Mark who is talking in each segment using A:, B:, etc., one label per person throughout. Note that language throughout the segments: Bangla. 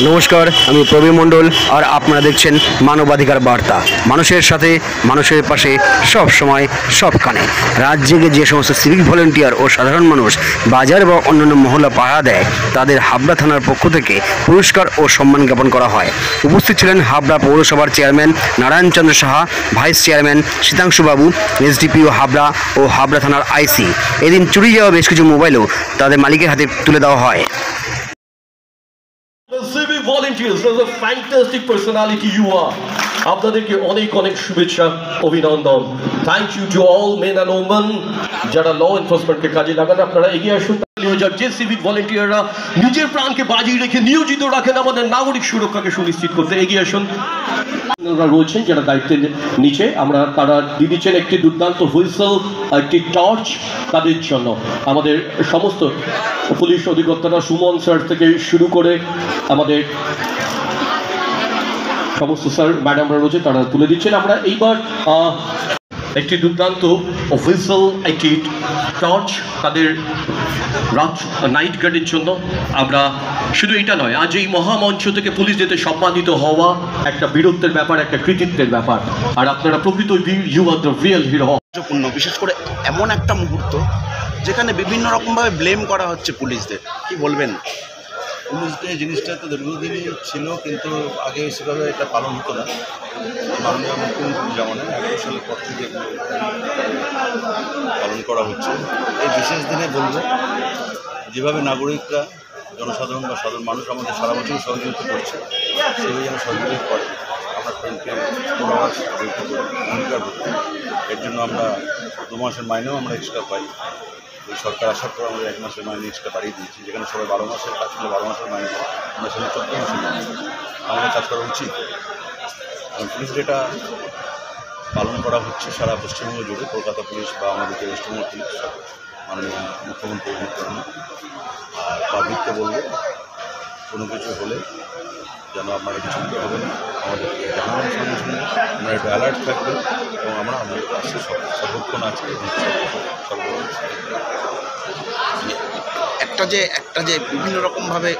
A: নমস্কার, আমি প্রবীর মণ্ডল আর আপনারা দেখছেন মানবাধিকার বার্তা। মানুষের সাথে, মানুষের পাশে, সব সময়, সবখানে। রাত জেগে যে সমস্ত সিভিক ভলেন্টিয়ার ও সাধারণ মানুষ বাজার বা অন্যান্য মহল্লা পাহারা দেয়, তাদের হাবড়া থানার পক্ষ থেকে পুরস্কার ও সম্মান জ্ঞাপন করা হয়। উপস্থিত ছিলেন হাবড়া পৌরসভার chairman Narayanchandra Saha, vice chairman শীতাংশুবাবু, এসডিপিও হাবড়া ও হাবড়া থানার আইসি। এদিন চুরি যাওয়া বেশ কিছু মোবাইলও তাদের মালিকের হাতে তুলে দেওয়া হয়।
B: The civic volunteers, as a fantastic personality you are. আপনাদেরকে অনেক অনেক শুভেচ্ছা, অভিনন্দন। Thank you to all men and women যারা ল এনফোর্সমেন্টকে কাজে লাগান। আপনারা এগিয়ে আসুন। যে সিভিক ভলেন্টিয়াররা নিজের প্রাণকে বাজি রেখে নিয়োজিত রাখেন আমাদের নাগরিক সুরক্ষাকে সুনিশ্চিত করতে, এগিয়ে আসুন। রয়েছেন যারা দায়িত্বের নিচে, তারা দিয়ে দিচ্ছেন একটি দুর্দান্ত হুইসেল, একটি টর্চ তাদের জন্য। আমাদের সমস্ত পুলিশ অধিকর্তারা, সুমন স্যার থেকে শুরু করে আমাদের সমস্ত স্যার ম্যাডামরা রয়েছে, তারা তুলে দিচ্ছেন। আমরা এইবার একটি দুর্দান্ত হুইসেল, একটি টর্চ তাদের নাইট গার্ডের জন্য। আমরা শুধু এটা নয়, আজ এই মহামঞ্চ থেকে পুলিশ যেতে সম্মানিত হওয়া একটা বীরত্বের ব্যাপার, একটা কৃতিত্বের ব্যাপার। আর আপনারা প্রকৃত বীর, you are the real hero.
C: বিশেষ করে এমন একটা মুহূর্ত যেখানে বিভিন্ন রকমভাবে ব্লেম করা হচ্ছে পুলিশদের, কি বলবেন?
D: পুলিশদের জিনিসটা তো দীর্ঘদিনই ছিল, কিন্তু আগে সেভাবে এটা পালন হতো না। মাননীয় মুখ্যমন্ত্রী যেমন 11 সালের পর থেকে পালন করা হচ্ছে। এই বিশেষ দিনে বলবো, যেভাবে নাগরিকরা, জনসাধারণ বা সাধারণ মানুষ আমাদের সারা বছর সহযোগিতা করছে, সেভাবে যেন সহযোগিতা করে। আমরা ট্রেনকে অঙ্গীকার করতে, এর জন্য আমরা 2 মাসের মাইনেও আমরা এক্সট্রা পাই। এই সরকার আসার পর আমরা 1 মাসের মাইনে এক্সট্রা বাড়িয়ে দিয়েছি। যেখানে সবাই 12 মাসের কাজ করলে 12 মাসের মাইনে, আমরা সেখানে 14 মাসের মাইনে। আমাদের কাজ করা উচিত। পুলিশ যেটা পালন করা হচ্ছে সারা পশ্চিমবঙ্গ জুড়ে, কলকাতা পুলিশ বা আমাদের যে ওয়েস্টবেঙ্গল পুলিশ, মাননীয় মুখ্যমন্ত্রী অনুপ্রেরণা। আর পাবলিককে বলবো, কোনো কিছু হলে যেন আপনারা কিছু হবে না, আমাদেরকে জানানোর সঙ্গে সঙ্গে আমরা একটু অ্যালার্ট থাকবেন এবং আমরা আমাদের কাছে সর্বক্ষণ আজকে
C: একটা যে বিভিন্ন রকমভাবে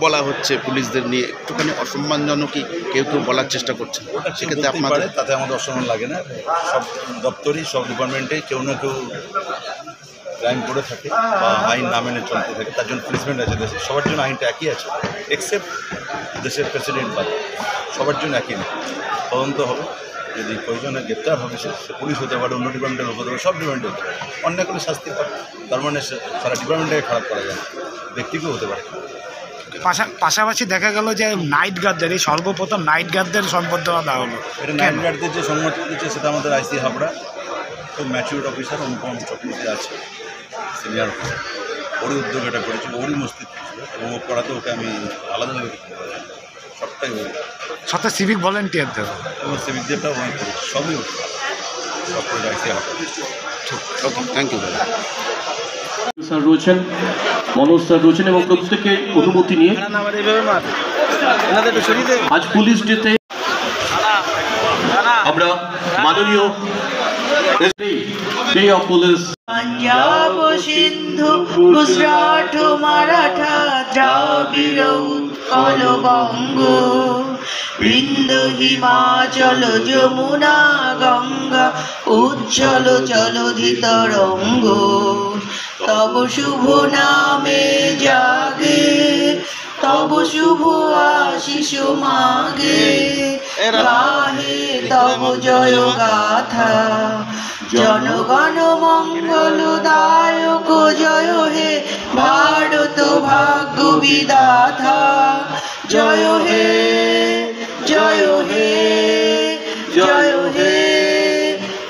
C: বলা হচ্ছে পুলিশদের নিয়ে, একটুখানি অসম্মানজনকই কেউ বলার চেষ্টা করছে। সেক্ষেত্রে আপনাদের
D: তাতে আমাদের অসম্মান লাগে না। সব দপ্তরই, সব ডিপার্টমেন্টে কেউ না কেউ ক্রাইম করে থাকে বা আইন না মেনে চলতে থাকে। তার জন্য পুলিশমেন্ট আছে দেশে, সবার জন্য আইনটা একই আছে, এক্সেপ্ট দেশের প্রেসিডেন্ট বা সবার জন্য একই না। তদন্ত হবে, যদি প্রয়োজনে গ্রেপ্তার হবে, সে পুলিশ হতে পারে, অন্য ডিপার্টমেন্টের লোক হতে পারে, সব ডিপার্টমেন্টে হতে পারে। অন্যায় করে শাস্তি পাবে, তার মানে সারা ডিপার্টমেন্টটাকে খারাপ করা যায়, ব্যক্তিকেও হতে পারে।
E: পাশাপাশি দেখা গেল যে নাইট গার্ডদের, এই সর্বপ্রথম নাইট গার্ডদের সম্বর্ধনা দেওয়া হলো।
D: এটা নাইট গার্ডদের যে সম্বোধন দিচ্ছে, সেটা আমাদের আইসি হাবড়া খুব ম্যাচিউর অফিসার অনুপম চক্রবর্তী আছে, সিনিয়র অফিসার। ওরই উদ্যোগ এটা করেছিল, ওরই মস্তিষ্ক ছিল, এবং ও করাতে ওকে আমি আলাদাভাবে সবটাই ওই
E: সাথে সিভিক ভলেন্টিয়ারদের
D: এবং সিভিকদেরটাও ওই করেছি, সবই ওকে সব করে আইসি হাবড়া।
C: ওকে, থ্যাংক ইউ দাদা।
B: স্যার রয়েছেন, মনোজ স্যার রয়েছেন, এবং প্রত্যেকে অনুমতি নিয়ে আজ পুলিশ ডেতে আমরা মাননীয় ডে অফ পুলিশ,
F: পাঞ্জাব, সিন্ধু, গুজরাট, মারাঠা, দ্রাবিড়, উৎকল, বঙ্গ, বিন্দু, হিমাচল, যমুনা, গঙ্গা, উজ্জ্বল জলধি তরঙ্গ, তব শুভ নামে জাগে, তব শুভ আশিস মাগে, গাহে তব জয় গাথা, জনগণ মঙ্গলদায়ক জয় হে ভারত ভাগ্য বিধাতা, জয় হে, জয় হে, জয় হে,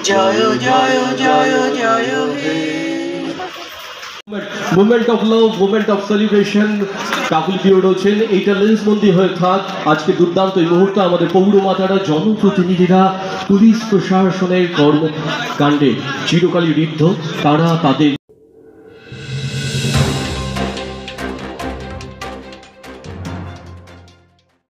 F: জয় জয় জয় জয় হে।
B: Movement of love, movement of celebration কাকুল পিরিয়ড রয়েছেন। এইটা লেন্সবন্দি হয়ে থাক। আজকে দুর্দান্ত এই মুহূর্তে আমাদের পৌরমাতারা, জনপ্রতিনিধিরা পুলিশ প্রশাসনের কর্মকাণ্ডে চিরকালই ঋদ্ধ। তারা তাদের